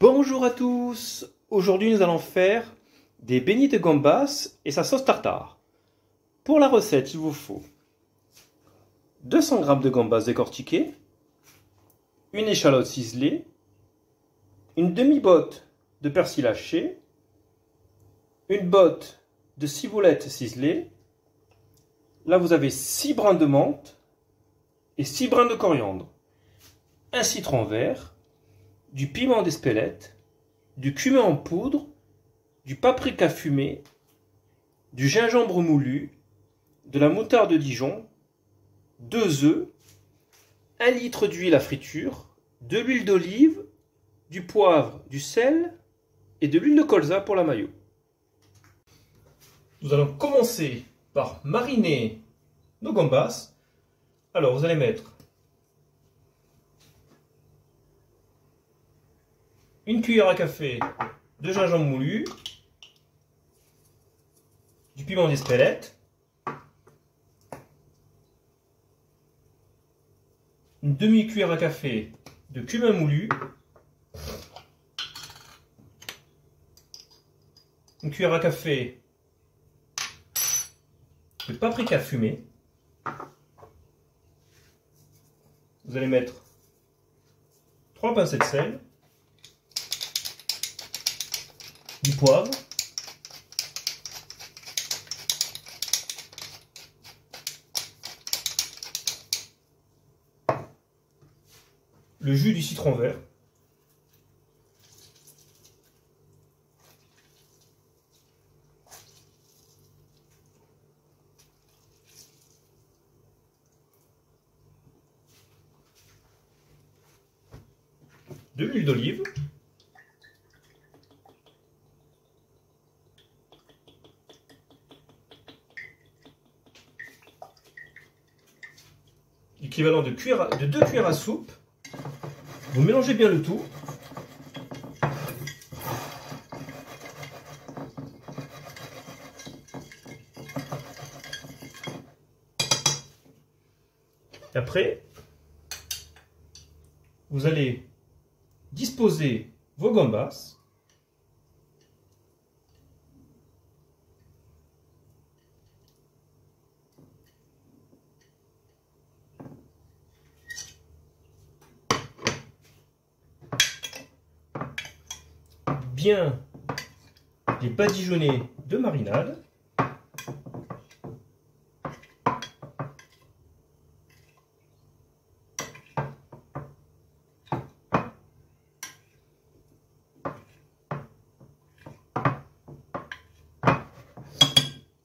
Bonjour à tous. Aujourd'hui nous allons faire des beignets de gambas et sa sauce tartare. Pour la recette, il vous faut 200 g de gambas décortiquées, une échalote ciselée, une demi-botte de persil haché, une botte de ciboulette ciselée. Là vous avez 6 brins de menthe et 6 brins de coriandre, un citron vert, du piment d'Espelette, du cumin en poudre, du paprika fumé, du gingembre moulu, de la moutarde de Dijon, 2 œufs, 1 litre d'huile à friture, de l'huile d'olive, du poivre, du sel et de l'huile de colza pour la mayo. Nous allons commencer par mariner nos gambas. Alors vous allez mettre une cuillère à café de gingembre moulu, du piment d'Espelette, une demi-cuillère à café de cumin moulu, une cuillère à café de paprika fumé. Vous allez mettre 3 pincées de sel, du poivre, le jus du citron vert, de l'huile d'olive, l'équivalent de 2 cuillères à soupe. Vous mélangez bien le tout. Et après, vous allez disposer vos gambas bien les badigeonner de marinade.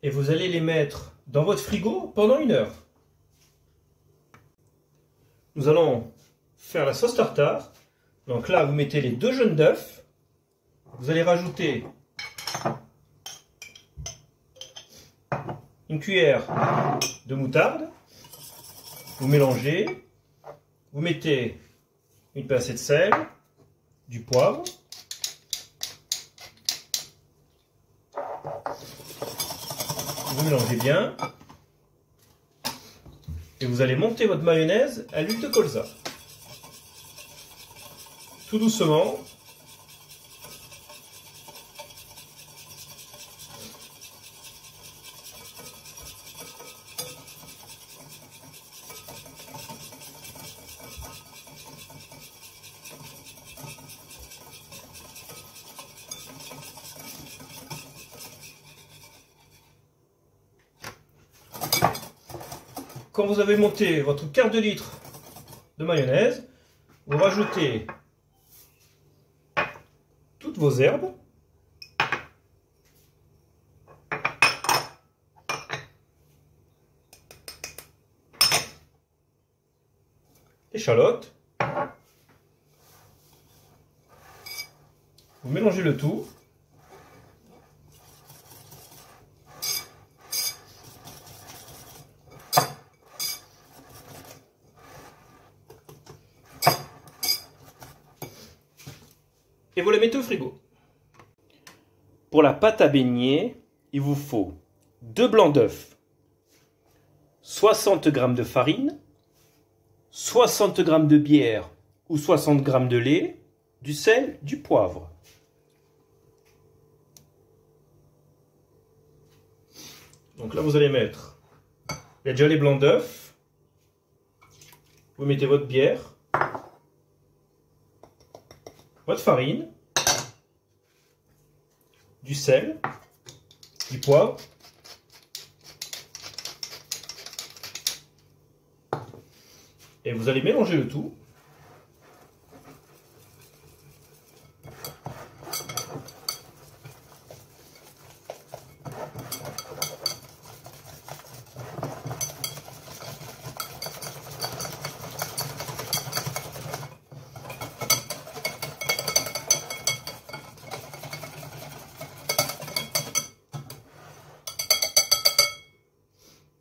Et vous allez les mettre dans votre frigo pendant 1 heure. Nous allons faire la sauce tartare. Donc là, vous mettez les 2 jaunes d'œufs. Vous allez rajouter une cuillère de moutarde. Vous mélangez. Vous mettez une pincée de sel, du poivre. Vous mélangez bien. Et vous allez monter votre mayonnaise à l'huile de colza. Tout doucement. Quand vous avez monté votre quart de litre de mayonnaise, vous rajoutez toutes vos herbes, l'échalote, vous mélangez le tout. Et vous la mettez au frigo. Pour la pâte à beignets, il vous faut 2 blancs d'œufs, 60 g de farine, 60 g de bière ou 60 g de lait, du sel, du poivre. Donc là, vous allez mettre, il y a déjà les blancs d'œufs. Vous mettez votre bière, votre farine, du sel, du poivre, et vous allez mélanger le tout.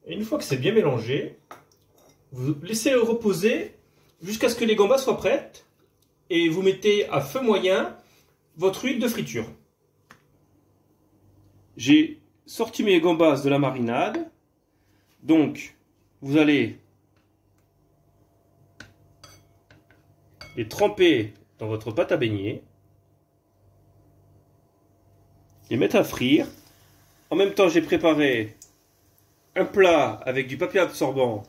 Et une fois que c'est bien mélangé, vous laissez le reposer jusqu'à ce que les gambas soient prêtes et vous mettez à feu moyen votre huile de friture. J'ai sorti mes gambas de la marinade, donc vous allez les tremper dans votre pâte à beignet, les mettre à frire. En même temps, j'ai préparé un plat avec du papier absorbant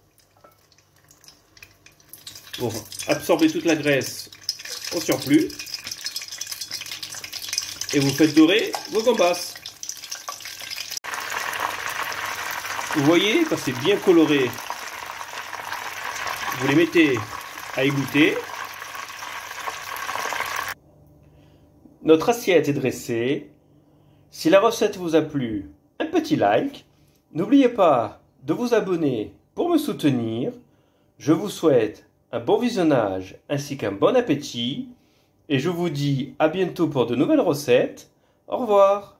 pour absorber toute la graisse au surplus. Et vous faites dorer vos gambas. Vous voyez, quand c'est bien coloré, vous les mettez à égoutter. Notre assiette est dressée. Si la recette vous a plu, un petit like. N'oubliez pas de vous abonner pour me soutenir. Je vous souhaite un bon visionnage ainsi qu'un bon appétit. Et je vous dis à bientôt pour de nouvelles recettes. Au revoir.